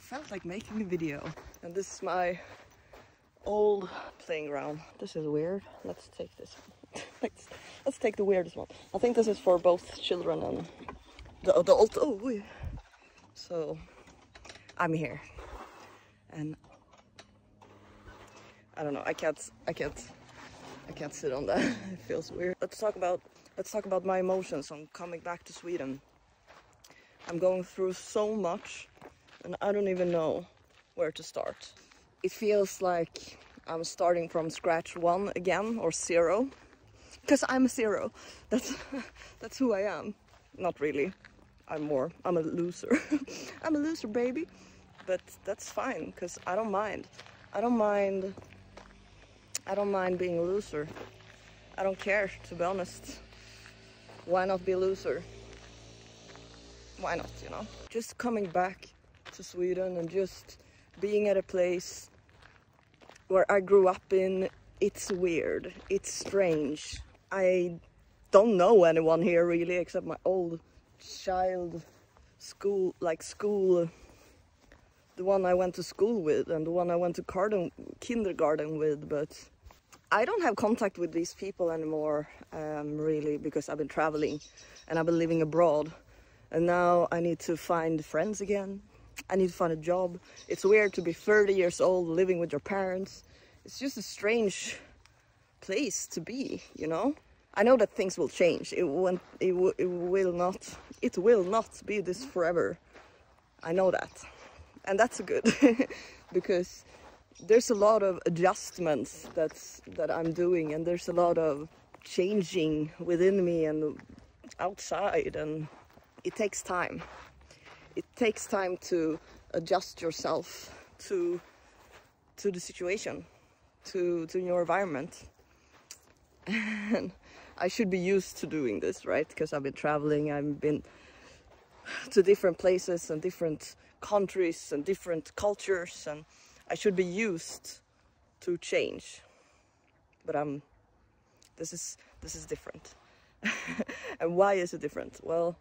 felt like making a video. And this is my old playing ground. This is weird. Let's take this one. let's take the weirdest one. I think this is for both children and the adult. Oh, wait. So I'm here, and I don't know. I can't sit on that. It feels weird. Let's talk about my emotions on coming back to Sweden. I'm going through so much, and I don't even know where to start. It feels like I'm starting from scratch one again, or zero, because I'm a zero. That's who I am. Not really. I'm a loser. I'm a loser, baby. But that's fine, because I don't mind. I don't mind being a loser. I don't care, to be honest. Why not be a loser? Why not, you know? Just coming back to Sweden and just being at a place where I grew up in, it's weird, it's strange. I don't know anyone here really, except my old school, the one I went to school with and the one I went to kindergarten with, but I don't have contact with these people anymore, really, because I've been traveling and I've been living abroad, and now I need to find friends again. I need to find a job. It's weird to be 30 years old living with your parents. It's just a strange place to be, you know? I know that things will change. It will not be this forever. I know that. And that's good, because there's a lot of adjustments that I'm doing, and there's a lot of changing within me and outside, and it takes time. It takes time to adjust yourself to the situation, to your environment. And I should be used to doing this, right? Because I've been traveling, I've been to different places and different countries and different cultures, and I should be used to change. But this is different. And why is it different? Well,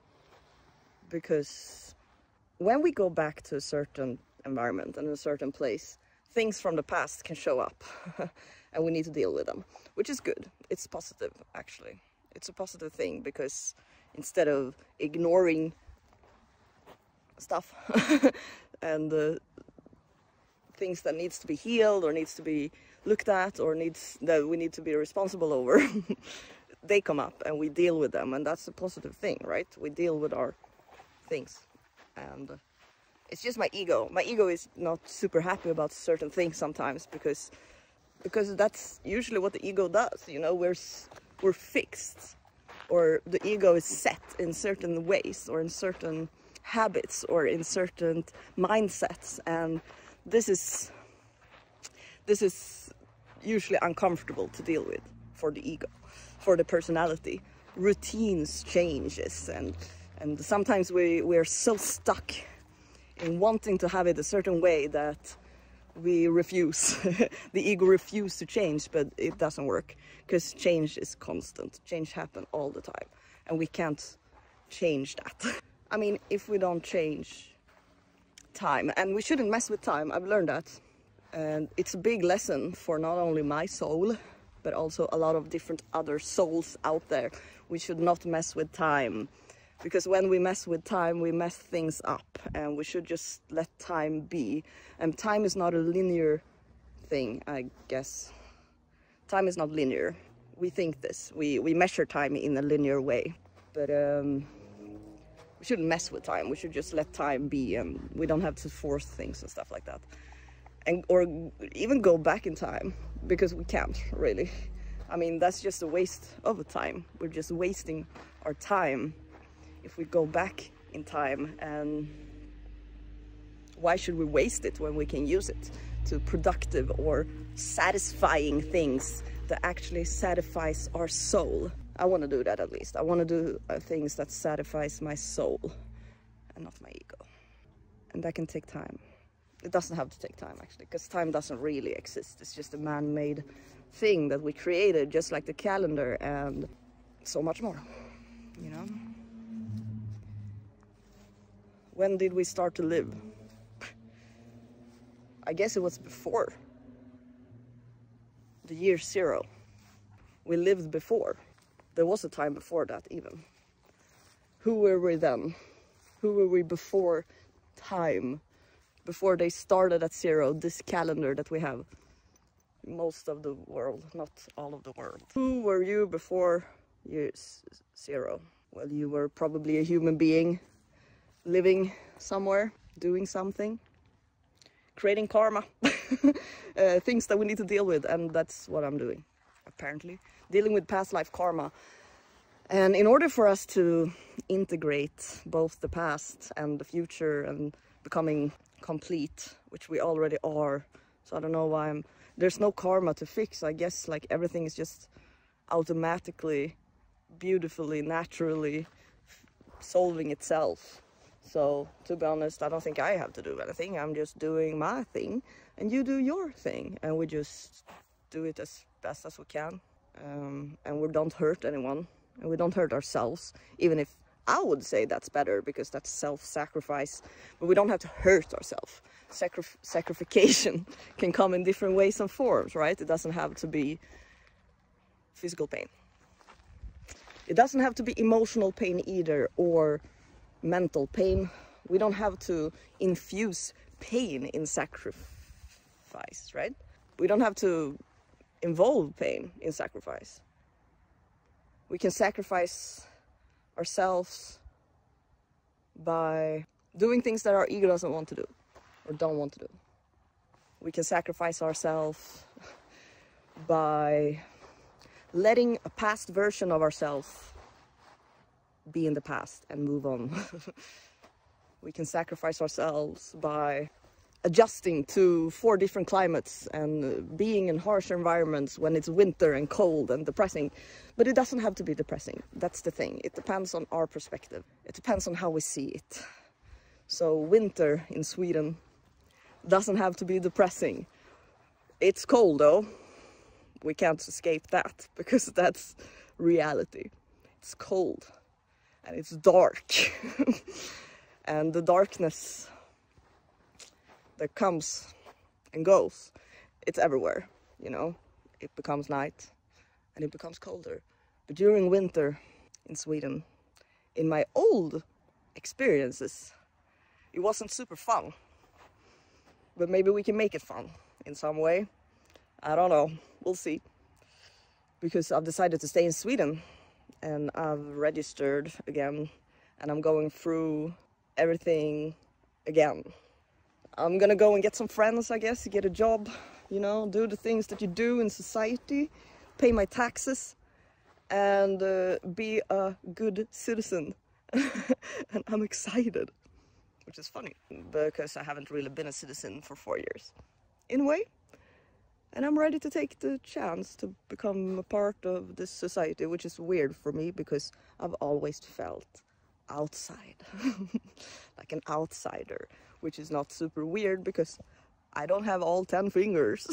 because when we go back to a certain environment and a certain place, things from the past can show up and we need to deal with them, which is good. It's positive, actually. It's a positive thing, because instead of ignoring stuff and things that needs to be healed or needs to be looked at or that we need to be responsible over, they come up and we deal with them, and that's a positive thing, right? We deal with our things. And it's just my ego. My ego is not super happy about certain things sometimes, because that's usually what the ego does, you know. We're fixed, or the ego is set in certain ways or in certain habits or in certain mindsets, and this is usually uncomfortable to deal with for the ego, for the personality. Routines changes, and sometimes we're so stuck in wanting to have it a certain way that we refuse. The ego refuses to change, but it doesn't work, because change is constant. Change happens all the time, and we can't change that. I mean, if we don't change time, and we shouldn't mess with time, I've learned that. And it's a big lesson for not only my soul, but also a lot of different other souls out there. We should not mess with time, because when we mess with time, we mess things up, and we should just let time be. And time is not a linear thing, I guess. Time is not linear. We think this. We measure time in a linear way, but we shouldn't mess with time. We should just let time be, and we don't have to force things and stuff like that. Or even go back in time, because we can't, really. I mean, that's just a waste of time. We're just wasting our time if we go back in time. And why should we waste it when we can use it to productive or satisfying things that actually satisfies our soul? I want to do that, at least. I want to do things that satisfies my soul and not my ego. And that can take time. It doesn't have to take time, actually, because time doesn't really exist. It's just a man-made thing that we created, just like the calendar and so much more, you know? When did we start to live? I guess it was before the year 0. We lived before. There was a time before that even. Who were we then? Who were we before time? Before they started at 0, this calendar that we have. Most of the world, not all of the world. Who were you before year 0? Well, you were probably a human being living somewhere, doing something, creating karma, things that we need to deal with, and that's what I'm doing, apparently. Dealing with past life karma. And in order for us to integrate both the past and the future and becoming complete, which we already are, so I don't know why there's no karma to fix. I guess like everything is just automatically, beautifully, naturally solving itself. So to be honest, I don't think I have to do anything. I'm just doing my thing and you do your thing, and we just do it as best as we can, and we don't hurt anyone and we don't hurt ourselves, even if I would say that's better because that's self-sacrifice, but we don't have to hurt ourselves. Sacrification can come in different ways and forms, right? It doesn't have to be physical pain. It doesn't have to be emotional pain either, or mental pain. We don't have to infuse pain in sacrifice, right? We don't have to involve pain in sacrifice. We can sacrifice ourselves by doing things that our ego doesn't want to do or don't want to do. We can sacrifice ourselves by letting a past version of ourselves be in the past and move on. We can sacrifice ourselves by adjusting to 4 different climates and being in harsh environments when it's winter and cold and depressing. But it doesn't have to be depressing. That's the thing. It depends on our perspective. It depends on how we see it. So winter in Sweden doesn't have to be depressing. It's cold though. We can't escape that because that's reality. It's cold and it's dark. And the darkness that comes and goes, it's everywhere, you know. It becomes night and it becomes colder. But during winter in Sweden, in my old experiences, it wasn't super fun. But maybe we can make it fun in some way. I don't know, we'll see. Because I've decided to stay in Sweden and I've registered again and I'm going through everything again. I'm gonna go and get some friends, I guess, get a job, you know, do the things that you do in society, pay my taxes, and be a good citizen. And I'm excited, which is funny, because I haven't really been a citizen for 4 years, in a way. And I'm ready to take the chance to become a part of this society, which is weird for me, because I've always felt outside, like an outsider. Which is not super weird because I don't have all 10 fingers.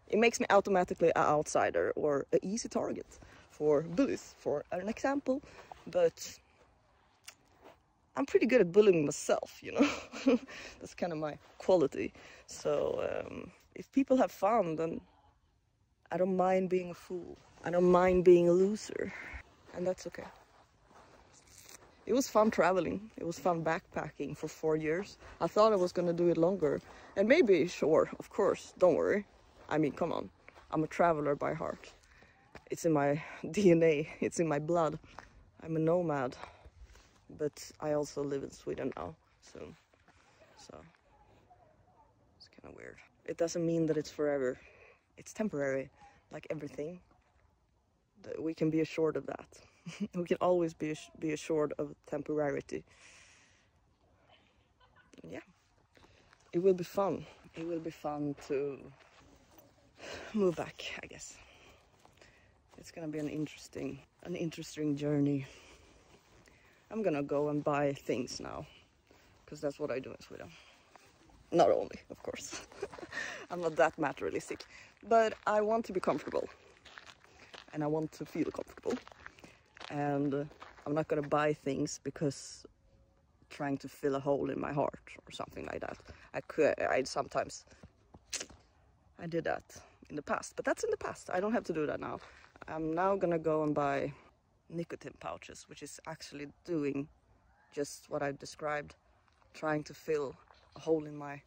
It makes me automatically an outsider or an easy target for bullies, for an example. But I'm pretty good at bullying myself, you know. That's kind of my quality. So if people have fun, then I don't mind being a fool. I don't mind being a loser. And that's okay. It was fun traveling. It was fun backpacking for 4 years. I thought I was going to do it longer. And maybe, sure, of course, don't worry. I mean, come on. I'm a traveler by heart. It's in my DNA. It's in my blood. I'm a nomad. But I also live in Sweden now, soon. So, it's kind of weird. It doesn't mean that it's forever. It's temporary, like everything. We can be assured of that. We can always be assured of temporarity. Yeah, it will be fun. It will be fun to move back, I guess. It's gonna be an interesting journey. I'm gonna go and buy things now, because that's what I do in Sweden. Not only, of course. I'm not that materialistic, but I want to be comfortable. And I want to feel comfortable. And I'm not gonna buy things because trying to fill a hole in my heart or something like that. I'd sometimes I did that in the past, but that's in the past. I don't have to do that now. I'm now gonna go and buy nicotine pouches, which is actually doing just what I described, trying to fill a hole in my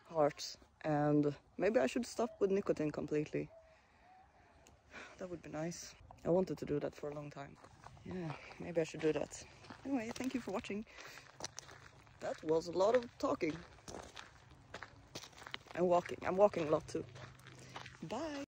heart. And maybe I should stop with nicotine completely. That would be nice. I wanted to do that for a long time. Yeah, maybe I should do that. Anyway, thank you for watching. That was a lot of talking and walking. I'm walking a lot too. Bye.